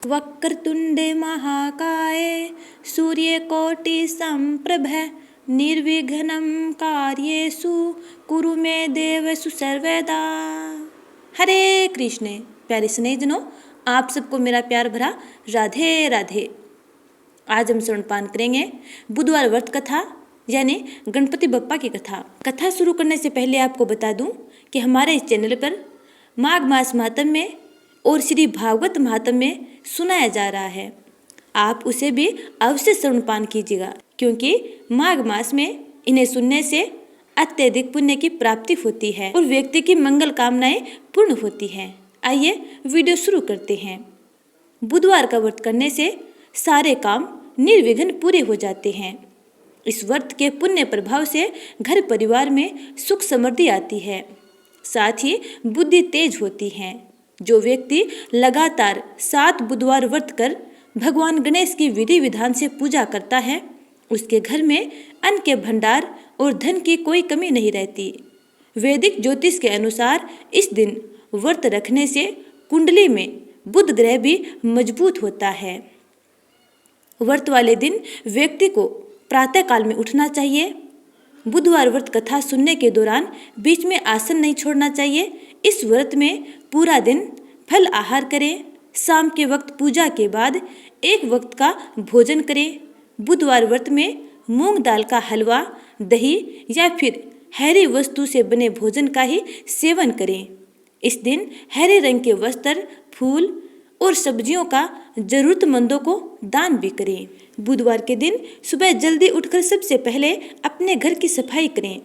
वक्रतुंडे महाकाय सूर्यकोटि संप्रभ निर्विघ्नं कार्येषु कुरु मे देव सर्वदा। हरे कृष्ण। प्यारे स्नेहितनों, आप सबको मेरा प्यार भरा राधे राधे। आज हम श्रवणपान करेंगे बुधवार व्रत कथा यानी गणपति बप्पा की कथा। कथा शुरू करने से पहले आपको बता दूं कि हमारे इस चैनल पर माघ मास महात्म्य में और श्री भागवत महात्म्य में सुनाया जा रहा है। आप उसे भी अवश्य श्रवणपान कीजिएगा, क्योंकि माघ मास में इन्हें सुनने से अत्यधिक पुण्य की प्राप्ति होती है और व्यक्ति की मंगल कामनाएं पूर्ण होती हैं। आइए वीडियो शुरू करते हैं। बुधवार का व्रत करने से सारे काम निर्विघ्न पूरे हो जाते हैं। इस व्रत के पुण्य प्रभाव से घर परिवार में सुख समृद्धि आती है, साथ ही बुद्धि तेज होती है। जो व्यक्ति लगातार 7 बुधवार व्रत कर भगवान गणेश की विधि विधान से पूजा करता है, उसके घर में अन्न के भंडार और धन की कोई कमी नहीं रहती। वैदिक ज्योतिष के अनुसार इस दिन व्रत रखने से कुंडली में बुध ग्रह भी मजबूत होता है। व्रत वाले दिन व्यक्ति को प्रातः काल में उठना चाहिए। बुधवार व्रत कथा सुनने के दौरान बीच में आसन नहीं छोड़ना चाहिए। इस व्रत में पूरा दिन फल आहार करें। शाम के वक्त पूजा के बाद एक वक्त का भोजन करें। बुधवार व्रत में मूंग दाल का हलवा, दही या फिर हरी वस्तु से बने भोजन का ही सेवन करें। इस दिन हरे रंग के वस्त्र, फूल और सब्जियों का जरूरतमंदों को दान भी करें। बुधवार के दिन सुबह जल्दी उठकर सबसे पहले अपने घर की सफाई करें,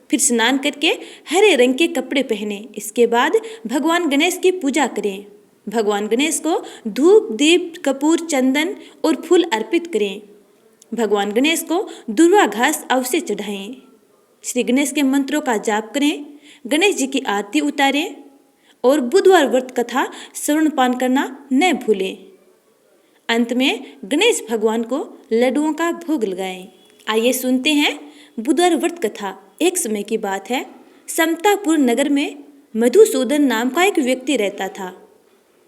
फिर स्नान करके हरे रंग के कपड़े पहने। इसके बाद भगवान गणेश की पूजा करें। भगवान गणेश को धूप, दीप, कपूर, चंदन और फूल अर्पित करें। भगवान गणेश को दुर्वा घास अवश्य चढ़ाएं। श्री गणेश के मंत्रों का जाप करें, गणेश जी की आरती उतारें और बुधवार व्रत कथा श्रवणपान करना न भूलें। अंत में गणेश भगवान को लड्डुओं का भोग लगाएं। आइए सुनते हैं बुधवार व्रत कथा। एक समय की बात है, समतापुर नगर में मधुसूदन नाम का एक व्यक्ति रहता था।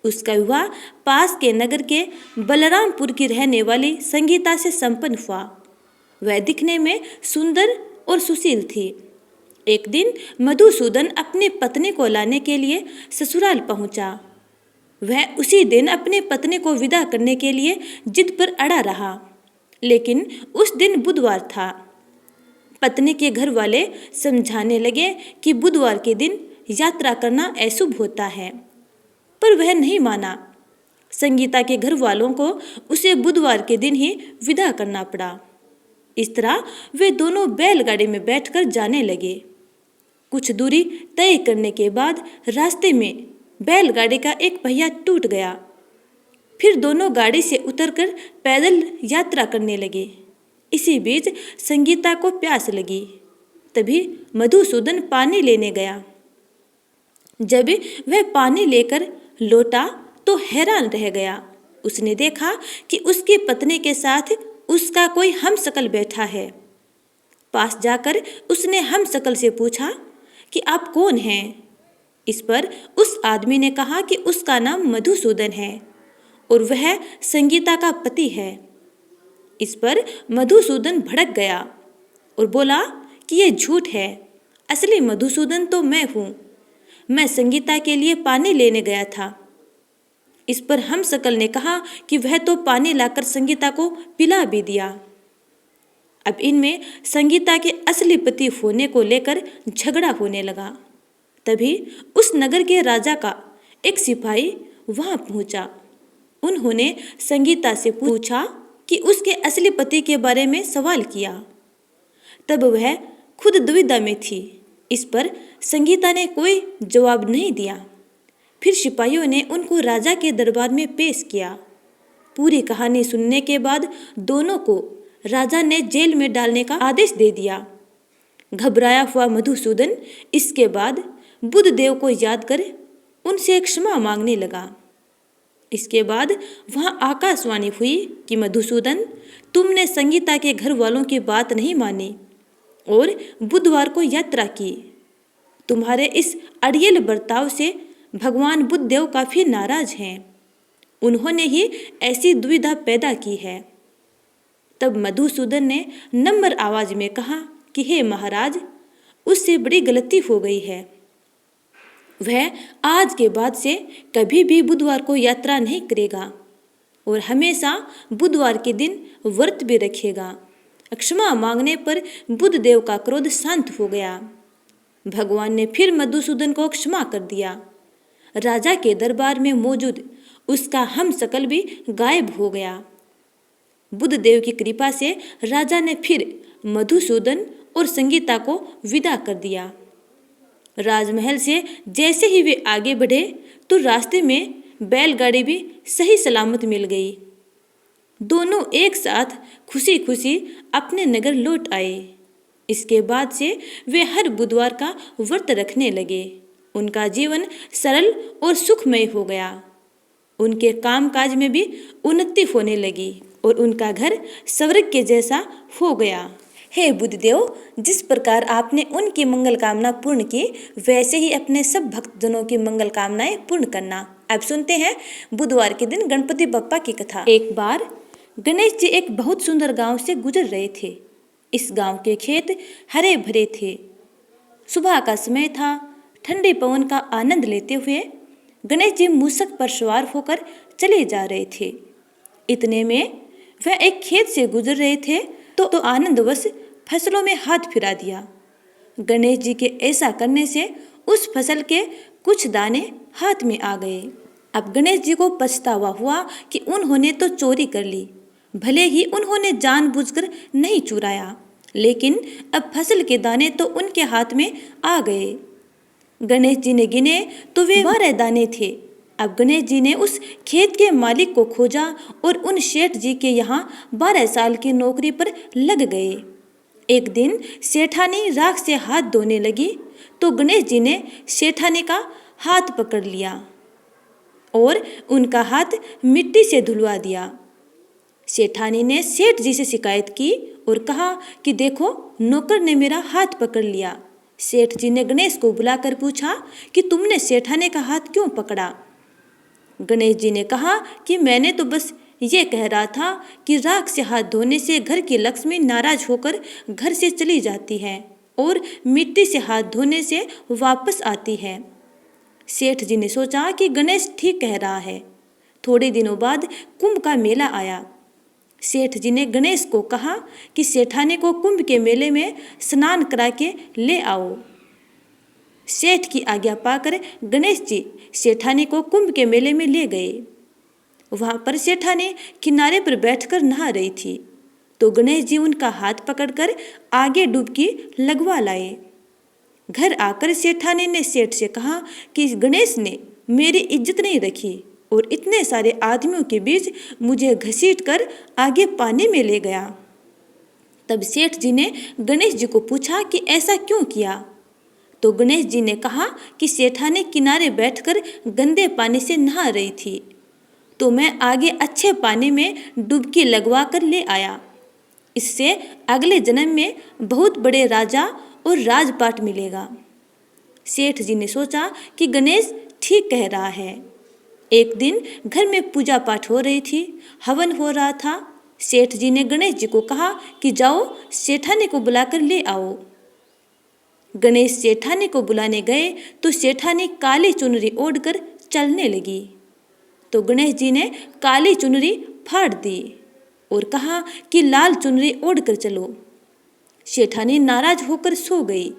उसका विवाह पास के नगर के बलरामपुर की रहने वाली संगीता से संपन्न हुआ। वह दिखने में सुंदर और सुशील थी। एक दिन मधुसूदन अपनी पत्नी को लाने के लिए ससुराल पहुंचा। वह उसी दिन अपनी पत्नी को विदा करने के लिए जिद पर अड़ा रहा, लेकिन उस दिन बुधवार था। पत्नी के घर वाले समझाने लगे कि बुधवार के दिन यात्रा करना अशुभ होता है, पर वह नहीं माना। संगीता के घर वालों को उसे बुधवार के दिन ही विदा करना पड़ा। इस तरह वे दोनों बैलगाड़ी में बैठकर जाने लगे। कुछ दूरी तय करने के बाद रास्ते में बैलगाड़ी का एक पहिया टूट गया। फिर दोनों गाड़ी से उतरकर पैदल यात्रा करने लगे। इसी बीच संगीता को प्यास लगी। तभी मधुसूदन पानी लेने गया। जब वह पानी लेकर लौटा तो हैरान रह गया। उसने देखा कि उसकी पत्नी के साथ उसका कोई हमशक्ल बैठा है। पास जाकर उसने हमशक्ल से पूछा कि आप कौन हैं? इस पर उस आदमी ने कहा कि उसका नाम मधुसूदन है और वह संगीता का पति है। इस पर मधुसूदन भड़क गया और बोला कि यह झूठ है। असली मधुसूदन तो मैं हूँ। मैं संगीता के लिए पानी लेने गया था। इस पर हमशक्ल ने कहा कि वह तो पानी लाकर संगीता को पिला भी दिया। अब इनमें संगीता के असली पति होने को लेकर झगड़ा होने लगा। तभी उस नगर के राजा का एक सिपाही वहां पहुंचा। उन्होंने संगीता से पूछा कि उसके असली पति के बारे में सवाल किया। तब वह खुद दुविधा में थी। इस पर संगीता ने कोई जवाब नहीं दिया। फिर सिपाहियों ने उनको राजा के दरबार में पेश किया। पूरी कहानी सुनने के बाद दोनों को राजा ने जेल में डालने का आदेश दे दिया। घबराया हुआ मधुसूदन इसके बाद बुधदेव को याद कर उनसे क्षमा मांगने लगा। इसके बाद वहां आकाशवाणी हुई कि मधुसूदन, तुमने संगीता के घर वालों की बात नहीं मानी और बुधवार को यात्रा की। तुम्हारे इस अड़ियल बर्ताव से भगवान बुधदेव काफी नाराज हैं। उन्होंने ही ऐसी दुविधा पैदा की है। तब मधुसूदन ने नम्र आवाज में कहा कि हे महाराज, उससे बड़ी गलती हो गई है। वह आज के बाद से कभी भी बुधवार को यात्रा नहीं करेगा और हमेशा बुधवार के दिन व्रत भी रखेगा। क्षमा मांगने पर बुद्धदेव का क्रोध शांत हो गया। भगवान ने फिर मधुसूदन को क्षमा कर दिया। राजा के दरबार में मौजूद उसका हम शकल भी गायब हो गया। बुद्धदेव की कृपा से राजा ने फिर मधुसूदन और संगीता को विदा कर दिया। राजमहल से जैसे ही वे आगे बढ़े तो रास्ते में बैलगाड़ी भी सही सलामत मिल गई। दोनों एक साथ खुशी खुशी अपने नगर लौट आए। इसके बाद से वे हर बुधवार का व्रत रखने लगे। उनका जीवन सरल और सुखमय हो गया। उनके कामकाज में भी उन्नति होने लगी और उनका घर स्वर्ग के जैसा हो गया। हे बुद्धदेव, जिस प्रकार आपने उनकी मंगल कामना पूर्ण की, वैसे ही अपने सब भक्तजनों की मंगल कामनाएं पूर्ण करना। अब सुनते हैं बुधवार के दिन गणपति बप्पा की कथा। एक बार गणेश जी एक बहुत सुंदर गांव से गुजर रहे थे। इस गांव के खेत हरे भरे थे। सुबह का समय था। ठंडे पवन का आनंद लेते हुए गणेश जी मूषक पर सवार होकर चले जा रहे थे। इतने में वह एक खेत से गुजर रहे थे तो आनंदवश फसलों में हाथ फिरा दिया। गणेश जी के ऐसा करने से उस फसल के कुछ दाने हाथ में आ गए। अब गणेश जी को पछतावा हुआ कि उन्होंने तो चोरी कर ली। भले ही उन्होंने जानबूझकर नहीं चुराया, लेकिन अब फसल के दाने तो उनके हाथ में आ गए। गणेश जी ने गिने तो वे 12 दाने थे। अब गणेश जी ने उस खेत के मालिक को खोजा और उन सेठ जी के यहाँ 12 साल की नौकरी पर लग गए। एक दिन सेठानी राख से हाथ धोने लगी तो गणेश जी ने सेठानी का हाथ पकड़ लिया और उनका हाथ मिट्टी से धुलवा दिया। सेठानी ने सेठ जी से शिकायत की और कहा कि देखो, नौकर ने मेरा हाथ पकड़ लिया। सेठ जी ने गणेश को बुलाकर पूछा कि तुमने सेठानी का हाथ क्यों पकड़ा? गणेश जी ने कहा कि मैंने तो बस ये कह रहा था कि राख से हाथ धोने से घर की लक्ष्मी नाराज होकर घर से चली जाती है और मिट्टी से हाथ धोने से वापस आती है। सेठ जी ने सोचा कि गणेश ठीक कह रहा है। थोड़े दिनों बाद कुंभ का मेला आया। सेठ जी ने गणेश को कहा कि सेठानी को कुंभ के मेले में स्नान करा के ले आओ। सेठ की आज्ञा पाकर गणेश जी सेठानी को कुंभ के मेले में ले गए। वहां पर सेठानी किनारे पर बैठकर नहा रही थी तो गणेश जी उनका हाथ पकड़कर आगे डुबकी लगवा लाए। घर आकर सेठानी ने सेठ से कहा कि गणेश ने मेरी इज्जत नहीं रखी और इतने सारे आदमियों के बीच मुझे घसीट कर आगे पानी में ले गया। तब सेठ जी ने गणेश जी को पूछा कि ऐसा क्यों किया? तो गणेश जी ने कहा कि सेठानी किनारे बैठकर गंदे पानी से नहा रही थी तो मैं आगे अच्छे पानी में डुबकी लगवा कर ले आया। इससे अगले जन्म में बहुत बड़े राजा और राजपाट मिलेगा। सेठ जी ने सोचा कि गणेश ठीक कह रहा है। एक दिन घर में पूजा पाठ हो रही थी, हवन हो रहा था। सेठ जी ने गणेश जी को कहा कि जाओ सेठानी को बुलाकर ले आओ। गणेश सेठानी को बुलाने गए तो सेठानी काली चुनरी ओढ़कर चलने लगी तो गणेश जी ने काली चुनरी फाड़ दी और कहा कि लाल चुनरी ओढ़कर चलो। सेठानी नाराज होकर सो गई।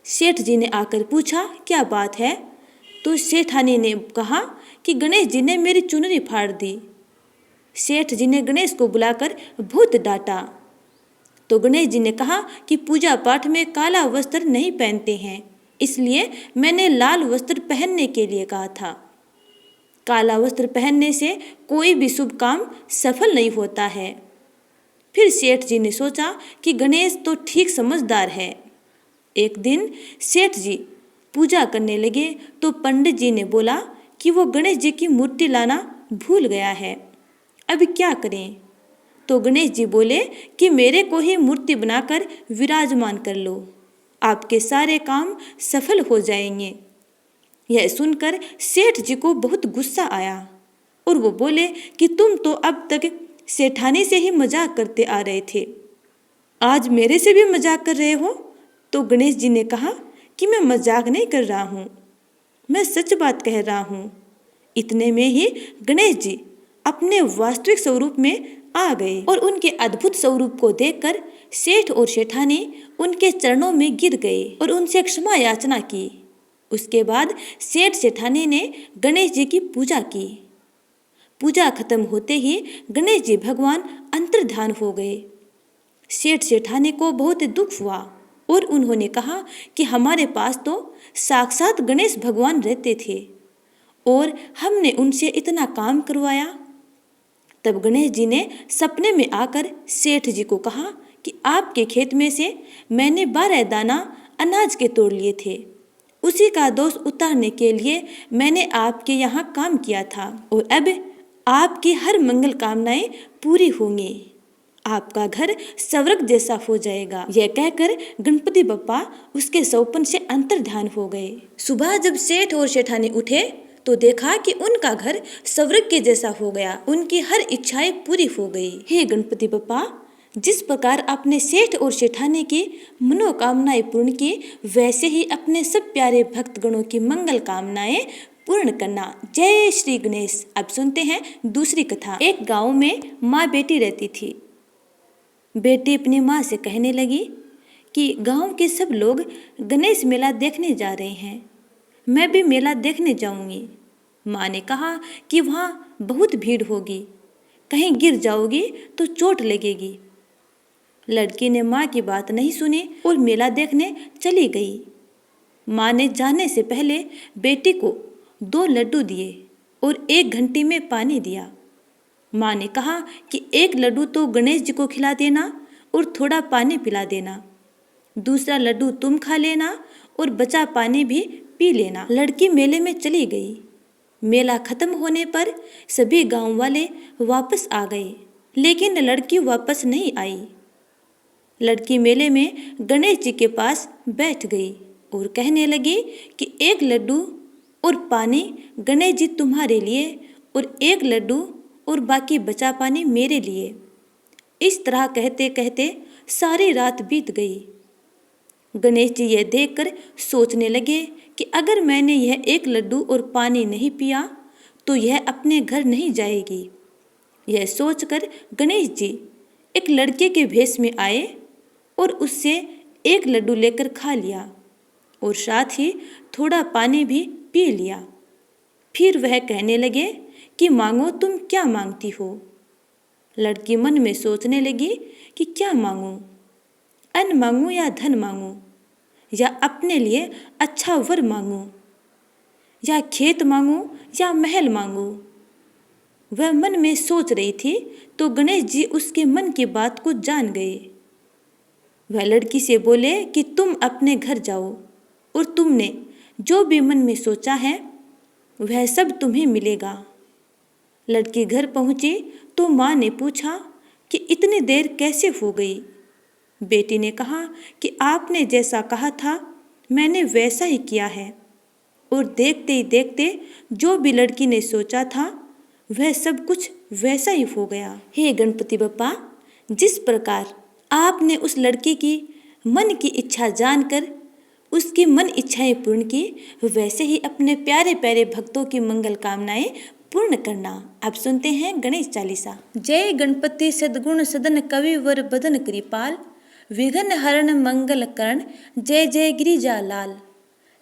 सेठ जी ने आकर पूछा क्या बात है? तो सेठानी ने कहा कि गणेश जी ने मेरी चुनरी फाड़ दी। सेठ जी ने गणेश को बुलाकर बहुत डांटा तो गणेश जी ने कहा कि पूजा पाठ में काला वस्त्र नहीं पहनते हैं, इसलिए मैंने लाल वस्त्र पहनने के लिए कहा था। काला वस्त्र पहनने से कोई भी शुभ काम सफल नहीं होता है। फिर सेठ जी ने सोचा कि गणेश तो ठीक समझदार है। एक दिन सेठ जी पूजा करने लगे तो पंडित जी ने बोला कि वो गणेश जी की मूर्ति लाना भूल गया है, अब क्या करें? तो गणेश जी बोले कि मेरे को ही मूर्ति बनाकर विराजमान कर लो, आपके सारे काम सफल हो जाएंगे। यह सुनकर सेठ जी को बहुत गुस्सा आया और वो बोले कि तुम तो अब तक सेठानी से ही मजाक करते आ रहे थे, आज मेरे से भी मजाक कर रहे हो। तो गणेश जी ने कहा कि मैं मजाक नहीं कर रहा हूँ, मैं सच बात कह रहा हूँ। इतने में ही गणेश जी अपने वास्तविक स्वरूप में आ गए और उनके अद्भुत स्वरूप को देखकर सेठ और सेठानी उनके चरणों में गिर गए और उनसे क्षमा याचना की। उसके बाद सेठ सेठानी ने गणेश जी की पूजा की। पूजा खत्म होते ही गणेश जी भगवान अंतर्ध्यान हो गए। सेठ सेठानी को बहुत दुख हुआ और उन्होंने कहा कि हमारे पास तो साक्षात गणेश भगवान रहते थे और हमने उनसे इतना काम करवाया। तब गणेश जी ने सपने में आकर सेठ जी को कहा कि आपके खेत में से मैंने 12 दाना अनाज के तोड़ लिए थे, उसी का दोष उतारने के लिए मैंने आपके यहाँ काम किया था और अब आपकी हर मंगल कामनाएं पूरी होंगी, आपका घर स्वर्ग जैसा हो जाएगा। यह कहकर गणपति बप्पा उसके सौपन से अंतर्ध्यान हो गए। सुबह जब सेठ और सेठानी उठे तो देखा कि उनका घर स्वर्ग के जैसा हो गया, उनकी हर इच्छाएं पूरी हो गई। हे गणपति बप्पा, जिस प्रकार आपने सेठ और सेठानी की मनोकामनाएं पूर्ण की, वैसे ही अपने सब प्यारे भक्तगणों की मंगल कामनाएं पूर्ण करना। जय श्री गणेश। अब सुनते हैं दूसरी कथा। एक गांव में माँ बेटी रहती थी। बेटी अपनी माँ से कहने लगी कि गांव के सब लोग गणेश मेला देखने जा रहे हैं, मैं भी मेला देखने जाऊंगी। माँ ने कहा कि वहाँ बहुत भीड़ होगी, कहीं गिर जाओगी तो चोट लगेगी। लड़की ने माँ की बात नहीं सुनी और मेला देखने चली गई। माँ ने जाने से पहले बेटी को 2 लड्डू दिए और 1 घंटी में पानी दिया। माँ ने कहा कि 1 लड्डू तो गणेश जी को खिला देना और थोड़ा पानी पिला देना, दूसरा लड्डू तुम खा लेना और बचा पानी भी पी लेना। लड़की मेले में चली गई। मेला खत्म होने पर सभी गांव वाले वापस आ गए, लेकिन लड़की वापस नहीं आई। लड़की मेले में गणेश जी के पास बैठ गई और कहने लगी कि 1 लड्डू और पानी गणेश जी तुम्हारे लिए और 1 लड्डू और बाकी बचा पानी मेरे लिए। इस तरह कहते कहते सारी रात बीत गई। गणेश जी यह देखकर सोचने लगे कि अगर मैंने यह 1 लड्डू और पानी नहीं पिया तो यह अपने घर नहीं जाएगी। यह सोचकर गणेश जी एक लड़के के भेष में आए और उससे 1 लड्डू लेकर खा लिया और साथ ही थोड़ा पानी भी पी लिया। फिर वह कहने लगे कि मांगो, तुम क्या मांगती हो। लड़की मन में सोचने लगी कि क्या मांगूं, अन्न मांगूं या धन मांगूं, या अपने लिए अच्छा वर मांगूं, या खेत मांगूं या महल मांगूं। वह मन में सोच रही थी तो गणेश जी उसके मन की बात को जान गए। वह लड़की से बोले कि तुम अपने घर जाओ और तुमने जो भी मन में सोचा है वह सब तुम्हें मिलेगा। लड़की घर पहुंची तो माँ ने पूछा कि इतनी देर कैसे हो गई। बेटी ने कहा कि आपने जैसा कहा था मैंने वैसा ही किया है और देखते ही देखते जो भी लड़की ने सोचा था वह सब कुछ वैसा ही हो गया। हे गणपति बप्पा, जिस प्रकार आपने उस लड़की की मन की इच्छा जानकर उसकी मन इच्छाएं पूर्ण की, वैसे ही अपने प्यारे प्यारे भक्तों की मंगल कामनाएं पूर्ण करना। अब सुनते हैं गणेश चालीसा। जय गणपति सद्गुण सदन कविवर बदन कृपाल, विघ्न हरण मंगल करण, जय जय गिरिजा लाल।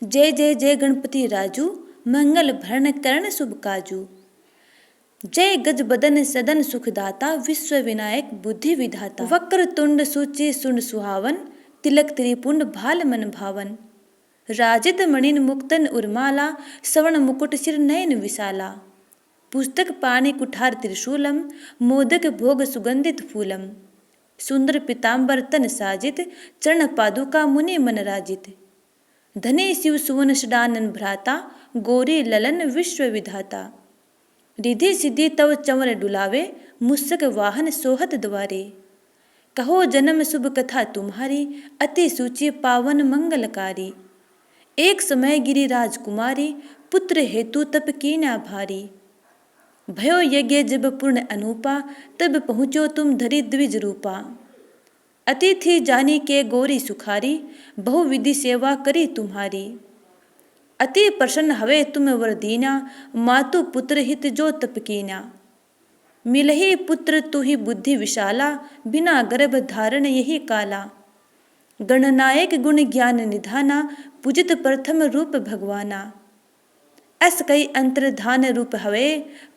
जय जय जय गणपति राजू, मंगल भरण करण शुभ काजू। जय गज बदन सदन सुखदाता, विश्व विनायक बुद्धि विधाता। वक्र तुंड सूचि सुंड सुहावन, तिलक त्रिपुंड भाल मन भावन। राजित मणिन मुक्तन उर्माला, सवर्ण मुकुट सिर नयन विशाला। पुस्तक पाणि कुठार त्रिशूलम, मोदक भोग सुगंधित फूलम। सुंदर पीताम्बर तन साजित, चरण पादुका मुनि मन राजित। धने शिव सुवन सडानन भ्राता, गोरे ललन विश्व विधाता। रिधि सिद्धि तव चंवर डुलावे, मुस्सक वाहन सोहत द्वारे। कहो जन्म शुभ कथा तुम्हारी, अति सूची पावन मंगलकारी। एक समय गिरिराज कुमारी, पुत्र हेतु तप कीना भारी। भयो यज्ञ जब पूर्ण अनूपा, तब पहुँचो तुम धरि द्विज रूपा। अतिथि जानी के गोरी सुखारी, बहुविधि सेवा करी तुम्हारी। अति प्रसन्न हवे तुम वर दीना, मातु पुत्र हित जो तप कीना। मिलहि पुत्र तु ही बुद्धि विशाला, बिना गर्भ धारण यही काला। गणनायक गुण ज्ञान निधाना, पूजित प्रथम रूप भगवाना। अस कई अंतर्धान रूप हवे,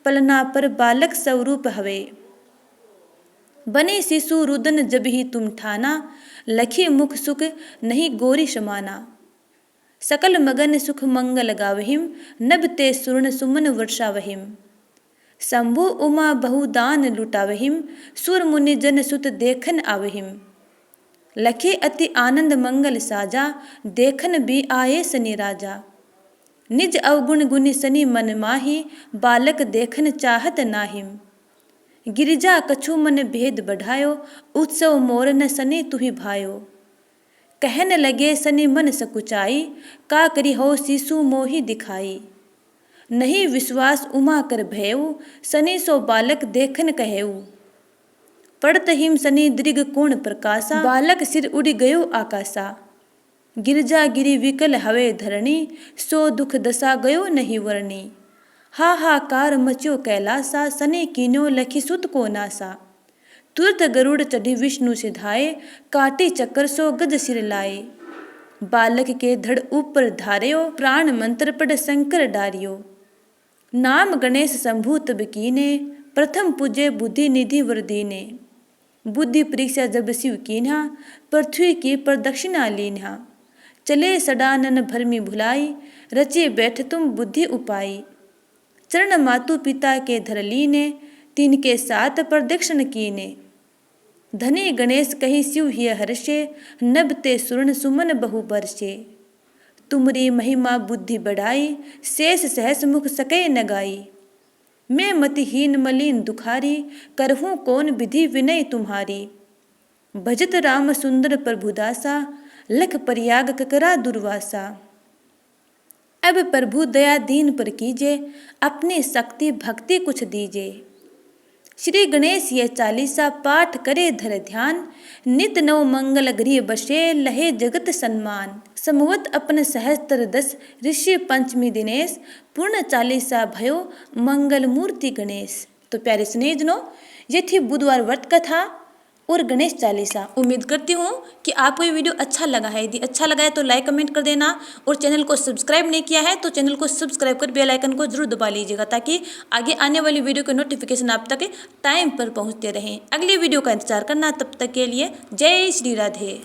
पलना पर बालक स्वरूप हवे। बने शिशु रुदन जब ही तुम ठाना, लखी मुख सुख नहीं गोरी समाना। सकल मगन सुख मंगल गावहिम, नभ ते सुर्ण सुमन वर्षावहिम। शंभु उमा बहुदान लुटावहिम, सुर मुनि जन सुत देखन आवहिम। लखे अति आनंद मंगल साजा, देखन भी आए सनि राजा। निज अवगुण गुनि सनि मन माही, बालक देखन चाहत नाहिम। गिरिजा कछु मन भेद बढ़ायो, उत्सव मोर न सनि तुहि भायो। कहन लगे सनि मन सकुचाई, का करी हो शिशु मोहि दिखाई। नहीं विश्वास उमा कर भयऊ, सनि सो बालक देखन कहेऊ। पड़त हिम सनि दृग कोण प्रकाशा, बालक सिर उड़ गयो आकाशा। गिरजा गिरि विकल हवे धरणी, सो दुख दशा गयो नहीं वर्णी। हाहाकार मच्यो कैलासा, सनि कीन्यो लखि सुत को नासा। तुरत गरुड़ चढ़ी विष्णु सिधाए, काटी चक्कर सो गज सिर लाए। बालक के धड़ ऊपर धार्यो, प्राण मंत्र पढ़ शंकर डारियो। नाम गणेश शंभु तब कीने, प्रथम पूजे बुद्धि निधि वर दीने। बुद्धि परीक्षा जब शिव कीन्हा, पृथ्वी की प्रदक्षिणा लीन्हा। चले सडानन भरमी भुलाई, रचे बैठ तुम बुद्धि उपाई। चरण मातु पिता के धर लीने, तिनके साथ प्रदक्षिण कीने। धनी गणेश कही शिव हिय हर्षे, नभ ते सुर्ण सुमन बहु बरसे। तुमरी महिमा बुद्धि बढ़ाई, शेष सहस मुख सकै न गाई। मैं मतिहीन मलिन दुखारी, करहूँ कौन विधि विनय तुम्हारी। भजत राम सुंदर प्रभु दासा, लख परियाग ककरा दुर्वासा। अब प्रभु दया दीन पर कीजे, अपनी शक्ति भक्ति कुछ दीजे। श्री गणेश ये चालीसा पाठ करे धर ध्यान, नित नव मंगल गृह बसे लहे जगत सम्मान। समवत अपन सहस्त्र दस, ऋषि पंचमी दिनेश, पूर्ण चालीसा भयो मंगल मूर्ति गणेश। तो प्यारे स्नेहितनों, ये थी बुधवार व्रत कथा और गणेश चालीसा। उम्मीद करती हूँ कि आपको ये वीडियो अच्छा लगा है। यदि अच्छा लगा है तो लाइक कमेंट कर देना, और चैनल को सब्सक्राइब नहीं किया है तो चैनल को सब्सक्राइब कर बेल आइकन को जरूर दबा लीजिएगा, ताकि आगे आने वाली वीडियो के नोटिफिकेशन आप तक टाइम पर पहुँचते रहें। अगली वीडियो का इंतजार करना, तब तक के लिए जय श्री राधे।